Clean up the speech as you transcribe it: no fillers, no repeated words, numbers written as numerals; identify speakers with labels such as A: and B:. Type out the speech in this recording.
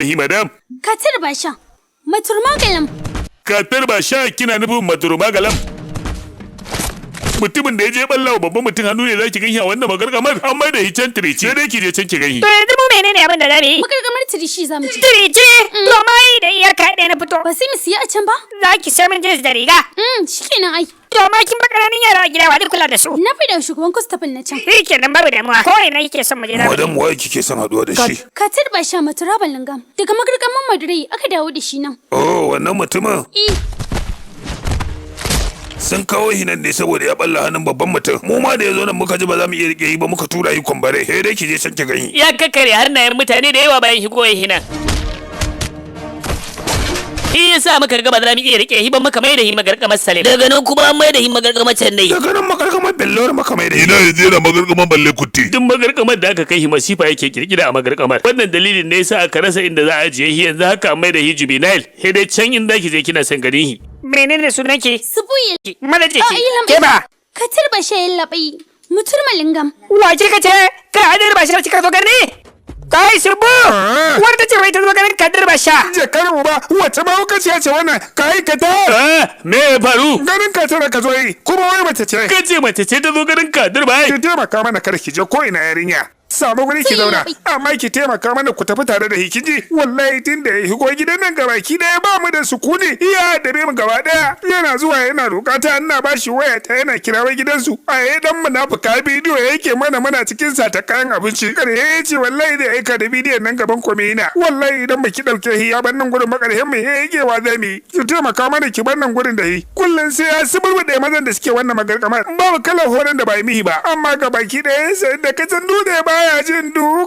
A: Hi madam.
B: Katir Basha, maturmagalam.
A: Katar Basha kina nufin maturmagalam. Mutumin da ya je ballawa babban mutum hannu ne za ki ganshi a wannan magargamar amma da hicen tirici sai dai ki je can ki ganshi.
C: To yanzu mu menene abin da zamu yi?
B: Magargamar tirishi zamu ci.
C: Tirici? To mai da iyaka ɗaya na fito.
B: Ba sai mu siya a can ba?
C: Za ki sai min jeans da riga.
B: Shikenan ai.
C: To ma kin bakaranin yara a gida wa duk kula da su.
B: Na fi da shugaban kustafin na can.
C: Shikenan babu damuwa. Ko ina kike son mu je da.
A: Madam wai kike son haduwa da shi?
B: Katir Basha maturabal lingam. Daga magargaman Madurai aka dawo da shi nan.
A: Oh, wannan mutumin. Sun kawo shi nan ne saboda ya balla hannun babban mutum. Mu ma da ya zo nan muka ji ba za mu iya rike yi ba muka tura yi kwambare. Sai dai ki je can ki gani.
C: Ya kakkare har na mutane da yawa bayan shigo yi nan. Shi yasa muka ga ba za mu iya rike shi ba muka mai da shi magargamar Salim. Daga nan kuma an mai da shi magargamar can dai.
A: Daga nan magargamar Bellore maka mai da shi.
D: Ina yanzu yana magargaman balle kutti.
A: Duk magargamar da aka kai shi masifa yake kirkira a magargamar. Wannan dalilin ne yasa aka rasa inda za a ajiye shi yanzu haka mai da shi juvenile. Sai dai can inda ki je kina son ganin shi.
C: Menene sunan ki?
B: Subuye.
C: Manaje ki. Ke ba.
B: Katir Basha ya labai. Muturma lingam.
C: Wa kika ce? Ka Kadir Basha kika zo garni? Kai Subu! Wanda ce wai ta zo ganin Kadir Basha.
D: Jakar uba wace ma kuka ce wannan kai ka ta?
A: Me ya faru?
D: Ganin ka tana ka zo yi kuma wai mace ce.
A: Kace mace ce ta zo ganin Kadir bai.
D: Ki taimaka mana kar ki je ko ina yarinya. Samu guri ki zauna amma ki taimaka mana ku tafi tare da hikiji wallahi tun da ya higo gidan nan gabaki daya ba mu da sukuni iya da mu gaba daya yana zuwa yana rokata ina ba shi waya ta yana kirawa gidansu a yayin dan munafuka bidiyo yake mana muna cikin sa ta kayan abinci kare ya ce wallahi da aika da bidiyon nan gaban komina wallahi idan baki dauke hi ya bannan gurin makarhen mai yake wa zai mi ki taimaka mana ki bannan gurin da hi kullun sai ya suburbude mazan da suke wannan magarkamar babu kalar horon da ba mihi ba amma gabaki daya sai da kacan dutse baya jin duk